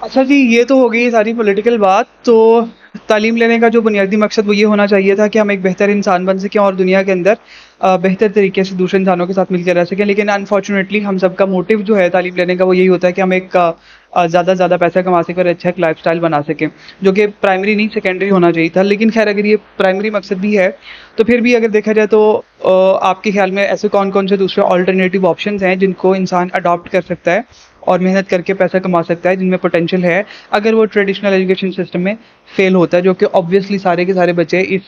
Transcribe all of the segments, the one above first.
अच्छा जी, ये तो हो गई सारी पॉलिटिकल बात। तो तालीम लेने का जो बुनियादी मकसद वो ये होना चाहिए था कि हम एक बेहतर इंसान बन सकें और दुनिया के अंदर बेहतर तरीके से दूसरे इंसानों के साथ मिलकर रह सकें। लेकिन अनफॉर्चुनेटली हम सबका मोटिव जो है तालीम लेने का वो यही होता है कि हम एक ज़्यादा से ज़्यादा पैसा कमा सकें और अच्छा एक लाइफ़स्टाइल बना सकें, जो कि प्राइमरी नहीं सेकेंडरी होना चाहिए था। लेकिन ख़ैर अगर ये प्राइमरी मकसद भी है, तो फिर भी अगर देखा जाए तो आपके ख़्याल में ऐसे कौन-कौन से दूसरे अल्टरनेटिव ऑप्शंस हैं जिनको इंसान अडॉप्ट कर सकता है और मेहनत करके पैसा कमा सकता है, जिनमें पोटेंशियल है, अगर वो ट्रेडिशनल एजुकेशन सिस्टम में फेल होता है, जो कि ऑब्वियसली सारे के सारे बच्चे इस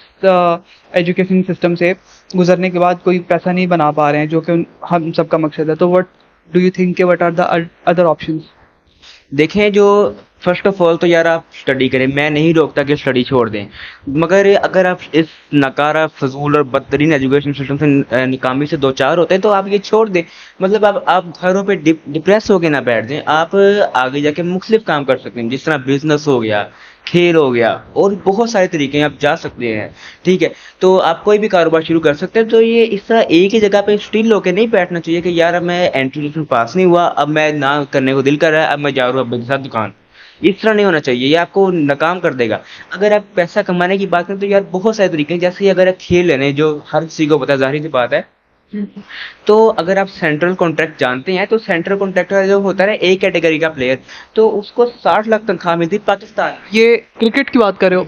एजुकेशन सिस्टम से गुजरने के बाद कोई पैसा नहीं बना पा रहे हैं, जो कि हम सबका मकसद है। तो व्हाट डू यू थिंक के what are the other options? देखें जो फर्स्ट ऑफ ऑल तो यार आप स्टडी करें, मैं नहीं रोकता कि स्टडी छोड़ दें, मगर अगर आप इस नकारा फजूल और बदतरीन एजुकेशन सिस्टम से नाकामी से दो चार होते हैं तो आप ये छोड़ दें। मतलब आप घरों पे डिप्रेस होके ना बैठ जाएं, आप आगे जाके मुख्तलिफ काम कर सकते हैं, जिस तरह बिजनेस हो गया, खेल हो गया, और बहुत सारे तरीके हैं आप जा सकते हैं। ठीक है, तो आप कोई भी कारोबार शुरू कर सकते हैं। तो ये इस तरह एक ही जगह पे स्टिल होके नहीं बैठना चाहिए कि यार अब मैं एंट्री पास नहीं हुआ, अब मैं ना करने को दिल कर रहा है, अब मैं जा रहा हूँ अब मेरे साथ दुकान। इस तरह नहीं होना चाहिए, ये आपको नाकाम कर देगा। अगर आप पैसा कमाने की बात करें तो यार बहुत सारे तरीके हैं, जैसे अगर आप खेल लेने, जो हर किसी को पता है, जाहिर सी बात है। तो अगर आप सेंट्रल कॉन्ट्रैक्ट जानते हैं, तो सेंट्रल कॉन्ट्रैक्टर जो होता है ना, ए कैटेगरी का प्लेयर, तो उसको 60 लाख तनख्वाह मिलती है पाकिस्तान। ये क्रिकेट की बात कर रहे हो?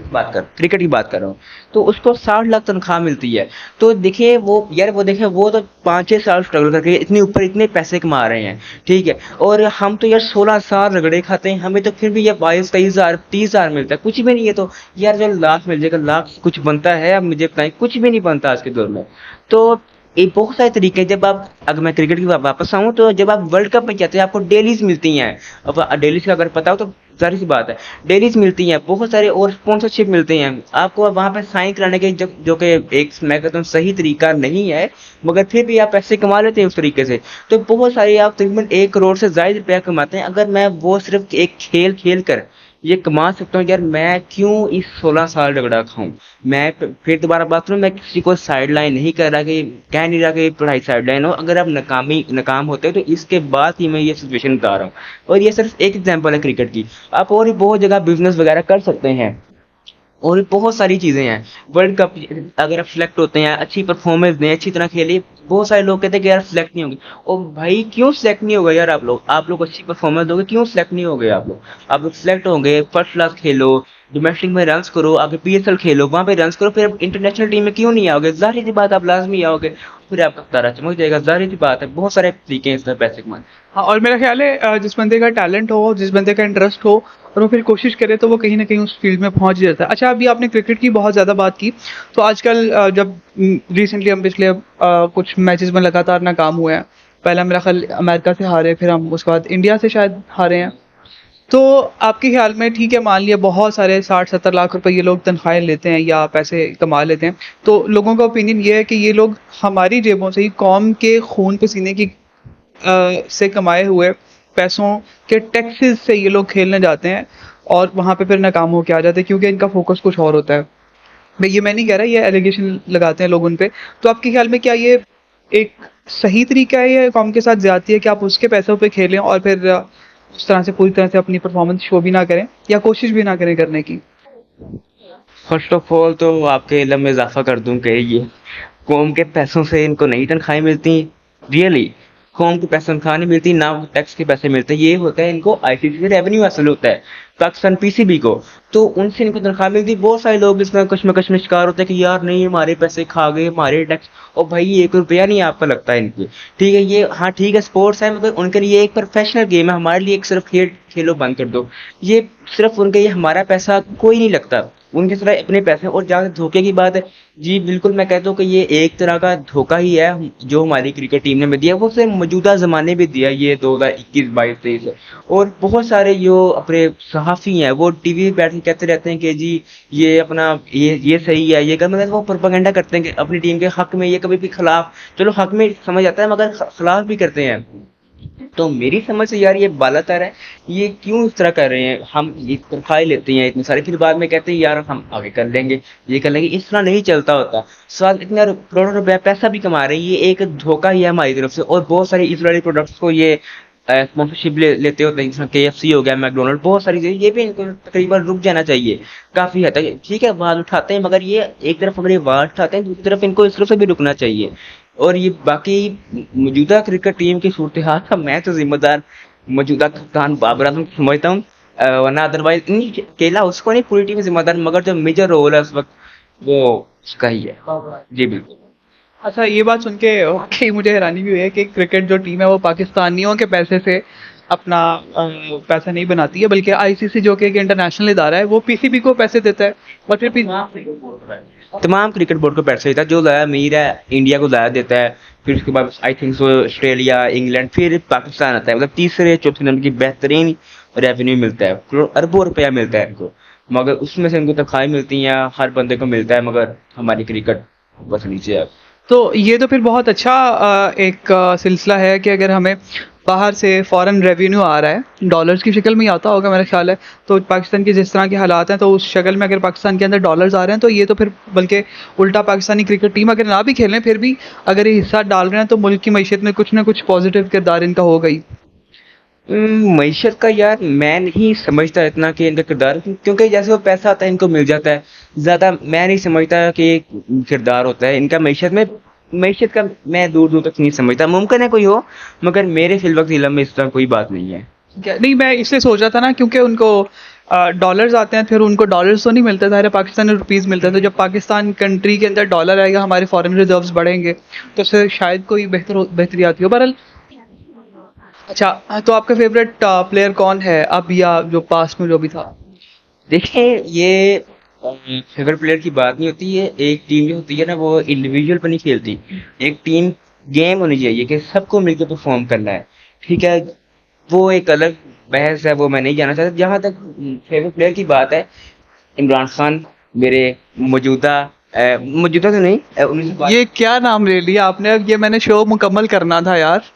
क्रिकेट की बात कर रहा हूँ। तो उसको 60 लाख तनख्वाह मिलती है। तो देखिए वो यार, वो देखें, वो तो 5-6 साल स्ट्रगल करके इतने ऊपर इतने पैसे कमा रहे हैं। ठीक है, और हम तो यार 16 साल रगड़े खाते हैं, हमें तो फिर भी ये 22-23 हजार 30 हजार मिलता है, कुछ भी नहीं है। तो यार जो लाख मिल जाएगा, लाख कुछ बनता है? अब मुझे बताएं, कुछ भी नहीं बनता आज के दौर में। तो ये बहुत सारे तरीके हैं। जब आप, अगर मैं क्रिकेट की वापस आऊँ, तो जब आप वर्ल्ड कप में जाते हैं आपको डेलीज मिलती हैं। अब डेलीज का अगर पता हो तो जाहिर सी बात है, डेलीज मिलती हैं, बहुत सारे और स्पॉन्सरशिप मिलते हैं आपको वहां पर साइन कराने के, जो कि एक मैं कहता हूँ सही तरीका नहीं है, मगर फिर भी आप पैसे कमा लेते हैं उस तरीके से। तो बहुत सारे आप तकरीबन 1 करोड़ से ज्यादा रुपया कमाते हैं। अगर मैं वो सिर्फ एक खेल खेल कर ये कमा सकता हूँ, यार मैं क्यों इस 16 साल रगड़ा खाऊं? मैं फिर दोबारा बात करूँ, मैं किसी को साइड लाइन नहीं कर रहा, कि कह नहीं रहा कि पढ़ाई साइड लाइन हो। अगर आप नाकाम होते हैं तो इसके बाद ही मैं ये सिचुएशन बता रहा हूँ। और ये सिर्फ एक एग्जांपल है क्रिकेट की, आप और भी बहुत जगह बिजनेस वगैरह कर सकते हैं, और भी बहुत सारी चीजें हैं। वर्ल्ड कप, अगर आप सिलेक्ट होते हैं, अच्छी परफॉर्मेंस दें, अच्छी तरह खेलिए, बहुत सारे लोग कहते हैं कि यार सिलेक्ट नहीं होंगे। और भाई क्यों सिलेक्ट नहीं होगा यार? आप लोग अच्छी परफॉर्मेंस दोगे, क्यों सिलेक्ट नहीं होगे? आप लोग सिलेक्ट होंगे, फर्स्ट क्लास खेलो, डोमेस्टिक में रन्स करो, आगे पीएसएल खेलो, वहां पे रन्स करो, फिर आप इंटरनेशनल टीम में क्यों नहीं आओगे? जाहिर सी बात आप लाजमी आओगे, फिर आपका तारा चमक जाएगा। जाहिर सी बात है, बहुत सारे तरीके हैं इस तरह पैसे कमाने। हाँ, और मेरा ख्याल है जिस बंदे का टैलेंट हो, जिस बंदे का इंटरेस्ट हो और वो फिर कोशिश करे, तो वो कहीं ना कहीं उस फील्ड में पहुंच ही जाता है। अच्छा, अभी आपने क्रिकेट की बहुत ज़्यादा बात की, तो आजकल जब रिसेंटली हम पिछले कुछ मैचेस में लगातार नाकाम हुए हैं। पहला मेरा ख्याल अमेरिका से हारे, फिर हम उसके बाद इंडिया से शायद हारे हैं। तो आपके ख्याल में, ठीक है, मान लिया बहुत सारे 60-70 लाख रुपए ये लोग तनख्वाहें लेते हैं या पैसे कमा लेते हैं, तो लोगों का ओपिनियन ये है कि ये लोग हमारी जेबों से ही, कौम के खून पसीने की से कमाए हुए पैसों के टैक्सेस से ये लोग खेलने जाते हैं और वहां पे फिर नाकाम होके आ जाते हैं, क्योंकि इनका फोकस कुछ और होता है। मैं नहीं कह रहा, ये एलिगेशन लगाते हैं लोग उन पे। तो आपके ख्याल में क्या ये एक सही तरीका है या कौम के साथ ज्यादती है कि आप उसके पैसों पे खेलें और फिर उस तरह से पूरी तरह से अपनी परफॉर्मेंस शो भी ना करें या कोशिश भी ना करें करने की? फर्स्ट ऑफ ऑल तो आपके इल्म में इजाफा कर दूं कि ये कौम के पैसों से इनको नई तनख्वाहें मिलती, रियली कौम के पैसे तनख्वाह नहीं मिलती, ना टैक्स के पैसे मिलते। ये होता है इनको आईसीसी से रेवेन्यू हासिल होता है, पाकिस्तान पीसीबी को, तो उनसे इनको तनख्वाह मिलती। बहुत सारे लोग इसमें कश्मकश में शिकार होते हैं कि यार नहीं, हमारे पैसे खा गए, हमारे टैक्स। और भाई 1 रुपया नहीं आपका लगता है इनकी। ठीक है, ये हाँ ठीक है, स्पोर्ट्स है, मगर उनके लिए एक प्रोफेशनल गेम है, हमारे लिए एक सिर्फ खेल खेलो बंद कर दो। ये सिर्फ उनके, ये हमारा पैसा कोई नहीं लगता, उनके सिर्फ अपने पैसे। और जहाँ तक धोखे की बात है, जी बिल्कुल मैं कहता हूँ कि ये एक तरह का धोखा ही है जो हमारी क्रिकेट टीम ने भी दिया, वो सिर्फ मौजूदा जमाने में दिया, ये 2021, 22, 23। और बहुत सारे जो अपने सहाफ़ी हैं वो टीवी पे बैठ के कहते रहते हैं कि जी ये अपना ये सही है, ये मतलब वो प्रोपेगेंडा करते हैं कि अपनी टीम के हक में, ये कभी भी खिलाफ, चलो हक में समझ आता है, मगर खिलाफ भी करते हैं। तो मेरी समझ से यार ये बालातर है, ये क्यों इस तरह कर रहे हैं? हम ये तनख्वाहें लेते हैं इतनी सारी, फिर बाद में कहते हैं यार हम आगे कर लेंगे, ये कर लेंगे। इस तरह नहीं चलता होता। साल इतना करोड़ों रुपया पैसा भी कमा रहे हैं, ये एक धोखा ही है हमारी तरफ से। और बहुत सारे इस वाले प्रोडक्ट्स को ये स्पॉन्सरशिप लेते होते हैं, जैसे KFC हो गया, मैकडोनल्ड, बहुत सारी चीजें, ये भी इनको तकरीबन रुक जाना चाहिए काफी हद तक। ठीक है, आवाज उठाते हैं, मगर ये एक तरफ अगर ये आवाज उठाते हैं, दूसरी तरफ इनको इस तरफ से भी रुकना चाहिए। और ये बाकी मौजूदा क्रिकेट टीम की सूरत हाल का मैं तो जिम्मेदार मौजूदा कप्तान बाबर आजम को समझता हूँ, वरना अदरवाइज नहीं, अकेला उसको नहीं, पूरी टीम जिम्मेदार, मगर जो मेजर रोल है उस वक्त वो उसका ही है। जी बिल्कुल। अच्छा, ये बात सुन के वाकई मुझे हैरानी भी हुई है कि क्रिकेट जो टीम है वो पाकिस्तानियों के पैसे से अपना पैसा नहीं बनाती है, बल्कि आईसीसी जो कि एक इंटरनेशनल इदारा है वो पीसीबी को पैसे देता है और फिर तमाम क्रिकेट बोर्ड को पैसा देता है, जो ज़्यादा अमीर है इंडिया को ज़्यादा देता है, फिर उसके बाद I think so Australia, England, फिर पाकिस्तान आता है, मतलब तीसरे चौथे नंबर की बेहतरीन रेवेन्यू मिलता है, अरबों रुपया मिलता है इनको, मगर उसमें से इनको तनख्वाहें मिलती हैं, हर बंदे को मिलता है, मगर हमारी क्रिकेट बस नीचे है। तो ये तो फिर बहुत अच्छा एक सिलसिला है कि अगर हमें बाहर से फॉरेन रेवेन्यू आ रहा है, डॉलर्स की शक्ल में ही आता होगा मेरा ख्याल है, तो पाकिस्तान के जिस तरह के हालात हैं तो उस शक्ल में अगर पाकिस्तान के अंदर डॉलर्स आ रहे हैं तो ये तो फिर बल्कि उल्टा पाकिस्तानी क्रिकेट टीम अगर ना भी खेलें फिर भी अगर ये हिस्सा डाल रहे हैं तो मुल्क की मईशत में कुछ ना कुछ पॉजिटिव किरदार इनका होगा ही। मईशत का यार मैं नहीं समझता इतना कि इनका किरदार, क्योंकि जैसे वो पैसा आता है इनको मिल जाता है, ज़्यादा मैं नहीं समझता कि किरदार होता है इनका मईशत में। मईशत का मैं दूर दूर तक नहीं समझता, मुमकिन है कोई हो, मगर मेरे फिलवक्त इलम में इस तरह कोई बात नहीं है। नहीं, मैं इसलिए सोच रहा था ना क्योंकि उनको डॉलर्स आते हैं, फिर उनको डॉलर्स तो नहीं मिलते, सारे पाकिस्तानी रुपीस मिलते हैं, तो जब पाकिस्तान कंट्री के अंदर डॉलर आएगा हमारे फॉरेन रिजर्व्स बढ़ेंगे तो उससे शायद कोई बेहतरी आती हो। बहरहाल अच्छा, तो आपका फेवरेट प्लेयर कौन है अब या जो पास्ट में जो भी था? देखिए, ये फेवरेट प्लेयर की बात नहीं होती है, एक टीम जो होती है ना वो इंडिविजुअल पर नहीं खेलती, एक टीम गेम होनी चाहिए कि सबको मिलकर परफॉर्म करना है। ठीक है, वो एक अलग बहस है, वो मैं नहीं जाना चाहता। जहाँ तक फेवरेट प्लेयर की बात है, इमरान खान मेरे मौजूदा मौजूदा तो नहीं, 19 ये क्या नाम ले लिया आपने? अब ये मैंने शो मुकम्मल करना था यार।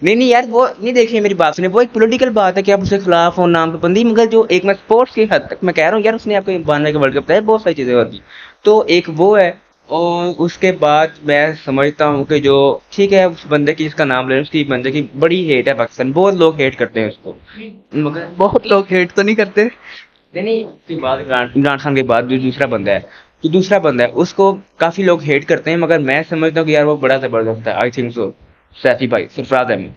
नहीं नहीं यार, वो नहीं, देखिए मेरी बात सुनिए, वो एक पॉलिटिकल बात है कि आप उसके खिलाफ हो, नाम पाबंदी, मगर जो एक मैं स्पोर्ट्स की हद तक मैं कह रहा हूँ यार, उसने आपको 92 का वर्ल्ड कप बताया, बहुत सारी चीजें होती, तो एक वो है। और उसके बाद मैं समझता हूँ कि जो ठीक है उस बंदे की जिसका नाम ले, उसकी बंदे की बड़ी हेट है पाकिस्तान, बहुत लोग हेट करते हैं उसको, मगर बहुत लोग हेट तो नहीं करते। नहीं, उसके बाद इमरान खान के बाद जो दूसरा बंदा है, जो दूसरा बंदा है उसको काफी लोग हेट करते हैं, मगर मैं समझता हूँ कि यार वो बड़ा जबरदस्त है, आई थिंक सो, सैफी भाई, सरफराज अहमद।